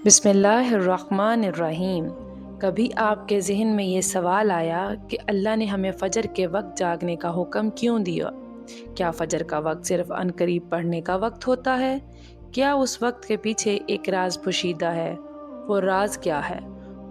बिस्मिल्लाहिर्रहमानिर्रहीम। कभी आपके ज़हन में ये सवाल आया कि अल्लाह ने हमें फ़जर के वक्त जागने का हुक्म क्यों दिया? क्या फ़जर का वक्त सिर्फ़ अनकरीब पढ़ने का वक्त होता है? क्या उस वक्त के पीछे एक राज पोशीदा है? वो राज क्या है?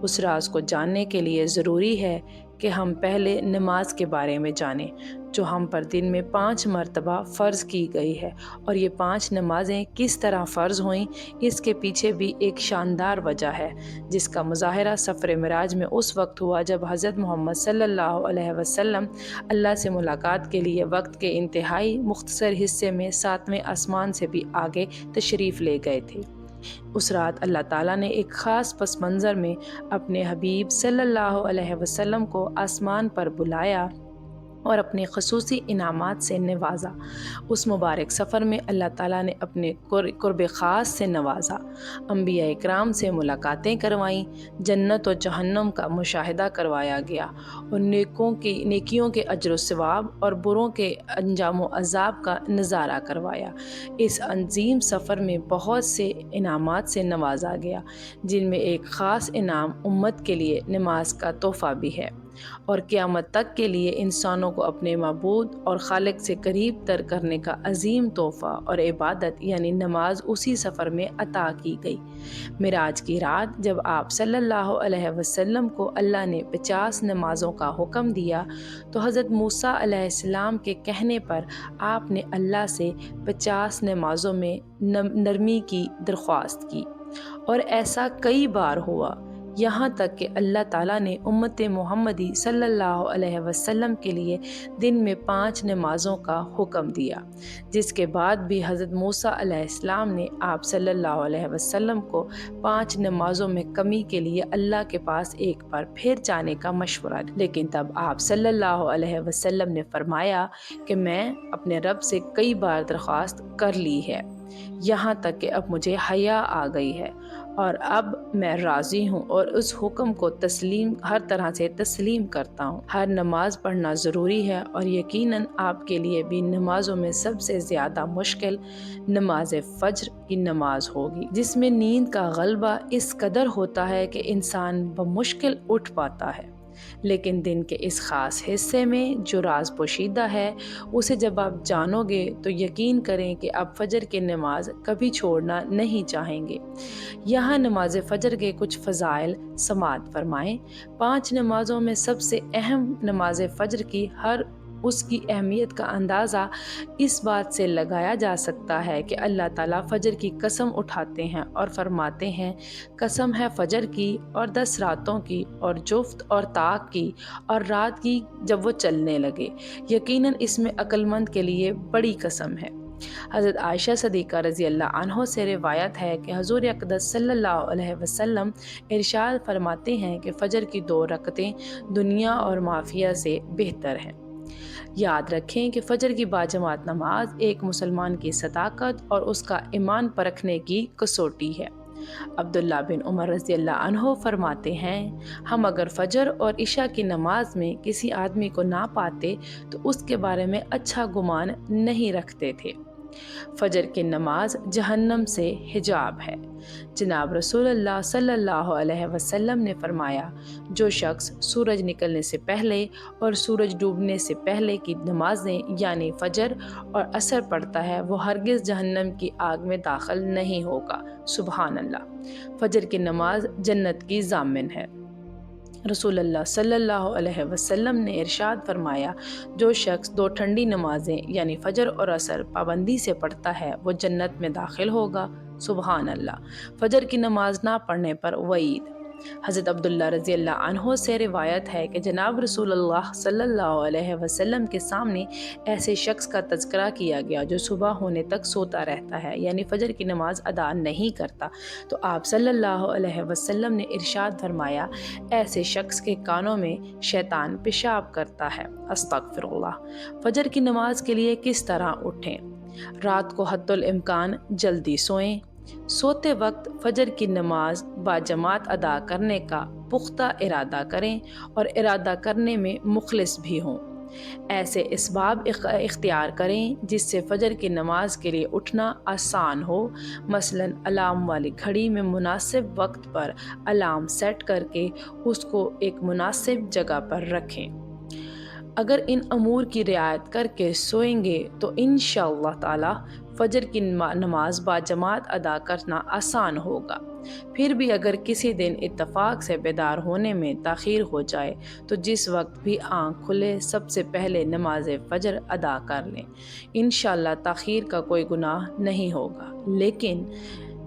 उस राज को जानने के लिए ज़रूरी है कि हम पहले नमाज के बारे में जानें, जो हम पर दिन में 5 मरतबा फ़र्ज़ की गई है। और ये 5 नमाज़ें किस तरह फ़र्ज़ हुईं, इसके पीछे भी एक शानदार वजह है, जिसका मुज़ाहरा सफ़र मिराज में उस वक्त हुआ जब हज़रत मोहम्मद सल्लल्लाहु अलैहि वसल्लम अल्लाह से मुलाकात के लिए वक्त के इंतहाई मुख्तसर हिस्से में 7वें आसमान से भी आगे तशरीफ़ ले गए थे। उस रात अल्लाह ताला ने एक ख़ास पस मंज़र में अपने हबीब सल्लल्लाहु अलैहि वसल्लम को आसमान पर बुलाया और अपने ख़ुसूसी इनामात से नवाजा। उस मुबारक सफ़र में अल्लाह ताला ने अपने कुर्ब ख़ास से नवाजा, अंबिया इकराम से मुलाकातें करवाईं, जन्नत और जहन्नम का मुशाहिदा करवाया गया और नेकियों के अज्र सवाब और बुरों के अंजाम व अज़ाब का नज़ारा करवाया। इस अज़ीम सफ़र में बहुत से इनामात से नवाजा गया, जिनमें एक ख़ास इनाम उम्मत के लिए नमाज का तोहफ़ा भी है और क़यामत तक के लिए इंसानों को अपने माबूद और खालिक से करीब तर करने का अजीम तोहफ़ा और इबादत यानी नमाज उसी सफ़र में अता की गई। मिराज की रात जब आप सल्लल्लाहु अलैहि वसल्लम को अल्लाह ने 50 नमाज़ों का हुक्म दिया, तो हज़रत मूसा अलैहिस्सलाम के कहने पर आपने अल्लाह से 50 नमाज़ों में नरमी की दरख्वास्त की और ऐसा कई बार हुआ, यहाँ तक कि अल्लाह ताला ने उम्मत मोहम्मदी सल्लल्लाहु अलैहि वसल्लम के लिए दिन में 5 नमाज़ों का हुक्म दिया, जिसके बाद भी हज़रत मूसा अलैहिस्सलाम ने आप सल्लल्लाहु अलैहि वसल्लम को 5 नमाज़ों में कमी के लिए अल्लाह के पास एक बार फिर जाने का मशवरा दिया। लेकिन तब आप सल्लल्लाहु अलैहि वसल्लम ने फरमाया कि मैं अपने रब से कई बार दरख्वास्त कर ली है, यहाँ तक कि अब मुझे हया आ गई है और अब मैं राज़ी हूँ और उस हुक्म को हर तरह से तस्लीम करता हूँ। हर नमाज पढ़ना ज़रूरी है और यकीनन आपके लिए भी नमाज़ों में सबसे ज़्यादा मुश्किल नमाज फ़ज्र की नमाज होगी, जिसमें नींद का गलबा इस कदर होता है कि इंसान बमुश्किल उठ पाता है। लेकिन दिन के इस ख़ास हिस्से में जो राज पोशीदा है, उसे जब आप जानोगे तो यकीन करें कि आप फ़जर की नमाज कभी छोड़ना नहीं चाहेंगे। यहाँ नमाज फ़जर के कुछ फ़ज़ाइल समाअत फरमाएँ। 5 नमाज़ों में सबसे अहम नमाज फ़जर की उसकी अहमियत का अंदाज़ा इस बात से लगाया जा सकता है कि अल्लाह ताला फ़जर की कसम उठाते हैं और फरमाते हैं, कसम है फ़जर की और 10 रातों की और जुफ्त और ताक की और रात की जब वो चलने लगे, यकीनन इसमें अक्लमंद के लिए बड़ी कसम है। हज़रत आयशा सदीक़ा रज़ी अल्लाह अन्हा से रिवायत है कि हुज़ूर अक़दस सल्लल्लाहु अलैहि वसल्लम इरशाद फरमाते हैं कि फ़जर की 2 रकतें दुनिया और माफ़िया से बेहतर हैं। याद रखें कि फ़जर की बाजमात नमाज एक मुसलमान की सदाकत और उसका ईमान परखने की कसौटी है। अब्दुल्ला बिन उमर रज़ी अल्लाह अन्हो फरमाते हैं, हम अगर फ़जर और इशा की नमाज में किसी आदमी को ना पाते तो उसके बारे में अच्छा गुमान नहीं रखते थे। फ़जर की नमाज जहन्नम से हिजाब है। जनाब रसूलुल्लाह सल्लल्लाहु अलैहि वसल्लम ने फरमाया, जो शख्स सूरज निकलने से पहले और सूरज डूबने से पहले की नमाजें यानी फ़जर और असर पढ़ता है, वो हरगिज़ जहन्नम की आग में दाखिल नहीं होगा। सुबहान अल्लाह। फ़जर की नमाज जन्नत की ज़ामिन है। रसूलुल्लाह सल्लल्लाहु अलैहि वसल्लम ने इरशाद फरमाया, जो शख्स 2 ठंडी नमाजें यानी फ़जर और असर पाबंदी से पढ़ता है, वो जन्नत में दाखिल होगा। सुबहान अल्लाह। फ़जर की नमाज ना पढ़ने पर वईद। हज़रत अब्दुल्ला रज़ी अल्लाह अन्हो से रिवायत है कि जनाब रसूलुल्लाह सल्लल्लाहु अलैहि वसल्लम के सामने ऐसे शख्स का तज़किरा किया गया जो सुबह होने तक सोता रहता है, यानी फ़जर की नमाज अदा नहीं करता, तो आप सल्लल्लाहु अलैहि वसल्लम ने इरशाद फरमाया, ऐसे शख्स के कानों में शैतान पेशाब करता है। अस्तग़फिरुल्लाह। फ़जर की नमाज के लिए किस तरह उठें? रात को हद्दुल इम्कान जल्दी सोएं। सोते वक्त फ़जर की नमाज बाजमात अदा करने का पुख्ता इरादा करें और इरादा करने में मुखलिस भी हों। ایسے اسباب اختیار کریں جس سے فجر کی نماز کے لیے اٹھنا آسان ہو، مثلاً الارم والی گھڑی میں مناسب وقت پر الارم سیٹ کر کے اس کو ایک مناسب جگہ پر رکھیں۔ اگر ان امور کی رعایت کر کے سوئیں گے تو انشاءاللہ تعالی فجر کی نماز باجماعت ادا کرنا آسان ہوگا۔ پھر بھی اگر کسی دن اتفاق سے بیدار ہونے میں تاخیر ہو جائے تو جس وقت بھی آنکھ کھلے سب سے پہلے نماز فجر ادا کر لیں۔ انشاءاللہ تاخیر کا کوئی گناہ نہیں ہوگا، لیکن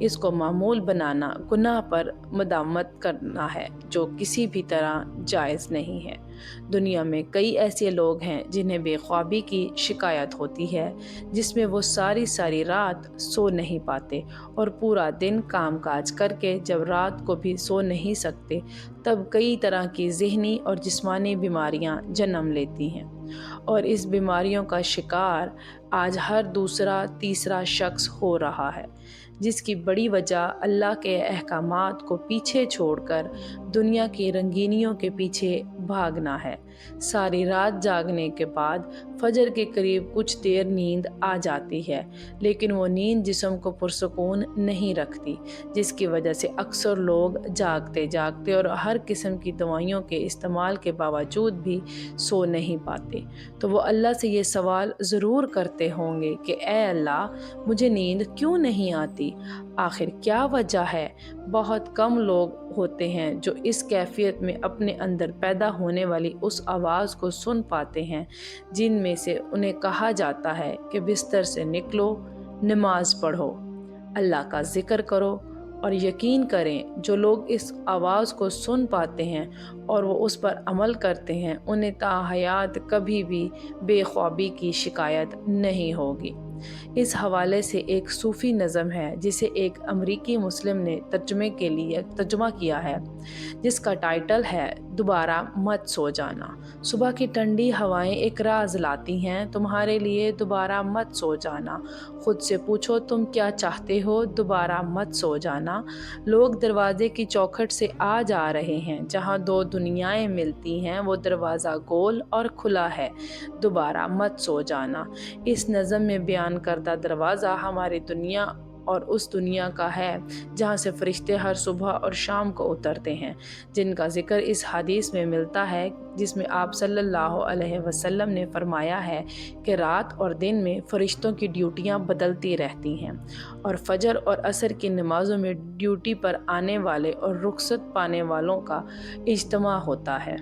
اس کو معمول بنانا گناہ پر مداومت کرنا ہے جو کسی بھی طرح جائز نہیں ہے۔ دنیا میں کئی ایسے لوگ ہیں جنہیں بے خوابی کی شکایت ہوتی ہے، جس میں وہ ساری رات سو نہیں پاتے اور پورا دن کام کاج کر کے جب رات کو بھی سو نہیں سکتے تب کئی طرح کی ذہنی اور جسمانی بیماریاں جنم لیتی ہیں، اور اس بیماریوں کا شکار آج ہر دوسرا تیسرا شخص ہو رہا ہے، جس کی بڑی وجہ اللہ کے احکامات کو پیچھے چھوڑ کر دنیا کی رنگینیوں کے پیچھے بھاگنا ہے۔ ساری رات جاگنے کے بعد فجر کے قریب کچھ دیر نیند آ جاتی ہے، لیکن وہ نیند جسم کو پرسکون نہیں رکھتی، جس کی وجہ سے اکثر لوگ جاگتے اور ہر قسم کی دوائیوں کے استعمال کے باوجود بھی سو نہیں پاتے۔ تو وہ اللہ سے یہ سوال ضرور کرتے ہوں گے کہ اے اللہ، مجھے نیند کیوں نہیں آتی؟ آخر کیا وجہ ہے؟ بہت کم لوگ ہوتے ہیں جو اس کیفیت میں اپنے اندر پیدا ہونے والی اس آواز کو سن پاتے ہیں جن میں سے انہیں کہا جاتا ہے کہ بستر سے نکلو، نماز پڑھو، اللہ کا ذکر کرو، اور یقین کریں جو لوگ اس آواز کو سن پاتے ہیں اور وہ اس پر عمل کرتے ہیں انہیں تا حیات کبھی بھی بے خوابی کی شکایت نہیں ہوگی۔ اس حوالے سے ایک صوفی نظم ہے جسے ایک امریکی مسلم نے ترجمہ کیا ہے، جس کا ٹائٹل ہے دوبارہ مت سو جانا۔ صبح کی ٹھنڈی ہوائیں ایک راز لاتی ہیں تمہارے لیے، دوبارہ مت سو جانا۔ خود سے پوچھو تم کیا چاہتے ہو، دوبارہ مت سو جانا۔ لوگ دروازے کی چوکھٹ سے آ جا رہے ہیں، جہاں دو دنیایں ملتی ہیں وہ دروازہ گول اور کھلا ہے، دوبارہ مت سو جانا۔ اس نظم میں بیان کردہ دروازہ ہماری دنیا اور اس دنیا کا ہے جہاں سے فرشتے ہر صبح اور شام کو اترتے ہیں، جن کا ذکر اس حدیث میں ملتا ہے جس میں آپ صلی اللہ علیہ وسلم نے فرمایا ہے کہ رات اور دن میں فرشتوں کی ڈیوٹیاں بدلتی رہتی ہیں، اور فجر اور عصر کی نمازوں میں ڈیوٹی پر آنے والے اور رخصت پانے والوں کا اجتماع ہوتا ہے۔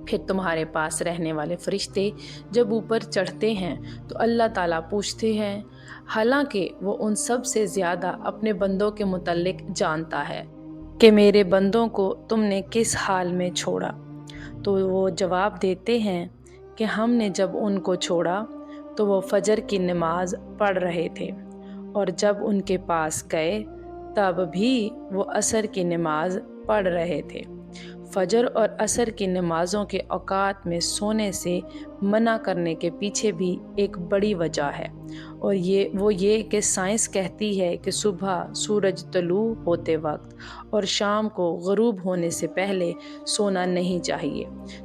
پھر تمہارے پاس رہنے والے فرشتے جب اوپر چڑھتے ہیں تو اللہ تعالیٰ پوچھتے ہیں، حالانکہ وہ ان سب سے زیادہ اپنے بندوں کے متعلق جانتا ہے، کہ میرے بندوں کو تم نے کس حال میں چھوڑا؟ تو وہ جواب دیتے ہیں کہ ہم نے جب ان کو چھوڑا تو وہ فجر کی نماز پڑھ رہے تھے، اور جب ان کے پاس گئے تب بھی وہ عصر کی نماز پڑھ رہے تھے۔ فجر اور عصر کی نمازوں کے اوقات میں سونے سے منع کرنے کے پیچھے بھی ایک بڑی وجہ ہے، اور وہ یہ کہ سائنس کہتی ہے کہ صبح سورج طلوع ہوتے وقت اور شام کو غروب ہونے سے پہلے سونا نہیں چاہیے،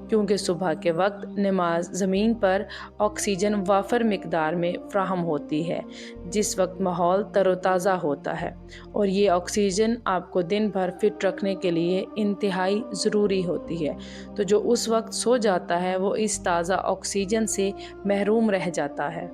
کیونکہ صبح کے وقت نماز زمین پر آکسیجن وافر مقدار میں فراہم ہوتی ہے، جس وقت ماحول تر و تازہ ہوتا ہے، اور یہ آکسیجن آپ کو دن بھر فٹ رکھنے کے لیے انتہائی ضروری ہوتی ہے۔ تو جو اس وقت سو جاتا ہے وہ اس تازہ آکسیجن سے محروم رہ جاتا ہے،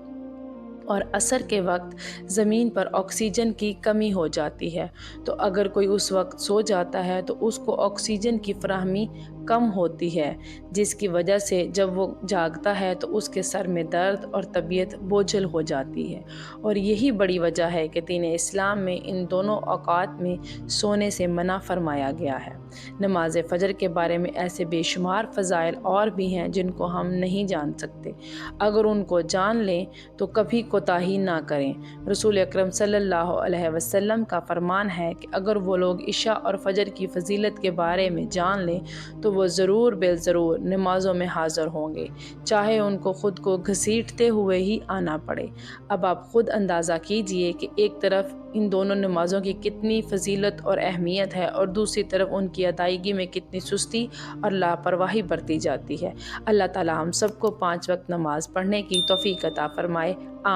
اور عصر کے وقت زمین پر آکسیجن کی کمی ہو جاتی ہے، تو اگر کوئی اس وقت سو جاتا ہے تو اس کو آکسیجن کی فراہمی کم ہوتی ہے، جس کی وجہ سے جب وہ جاگتا ہے تو اس کے سر میں درد اور طبیعت بوجھل ہو جاتی ہے، اور یہی بڑی وجہ ہے کہ دین اسلام میں ان دونوں اوقات میں سونے سے منع فرمایا گیا ہے۔ نماز فجر کے بارے میں ایسے بے شمار فضائل اور بھی ہیں جن کو ہم نہیں جان سکتے، اگر ان کو جان لیں تو کبھی کوتاہی نہ کریں۔ رسول اکرم صلی اللہ علیہ وسلم کا فرمان ہے کہ اگر وہ لوگ عشاء اور فجر کی فضیلت کے بارے میں جان لیں تو تو وہ ضرور بال ضرور نمازوں میں حاضر ہوں گے، چاہے ان کو خود کو گھسیٹتے ہوئے ہی آنا پڑے۔ اب آپ خود اندازہ کیجئے کہ ایک طرف ان دونوں نمازوں کی کتنی فضیلت اور اہمیت ہے اور دوسری طرف ان کی ادائیگی میں کتنی سستی اور لاپرواہی برتی جاتی ہے۔ اللہ تعالی ہم سب کو 5 وقت نماز پڑھنے کی توفیق عطا فرمائے۔ آمین۔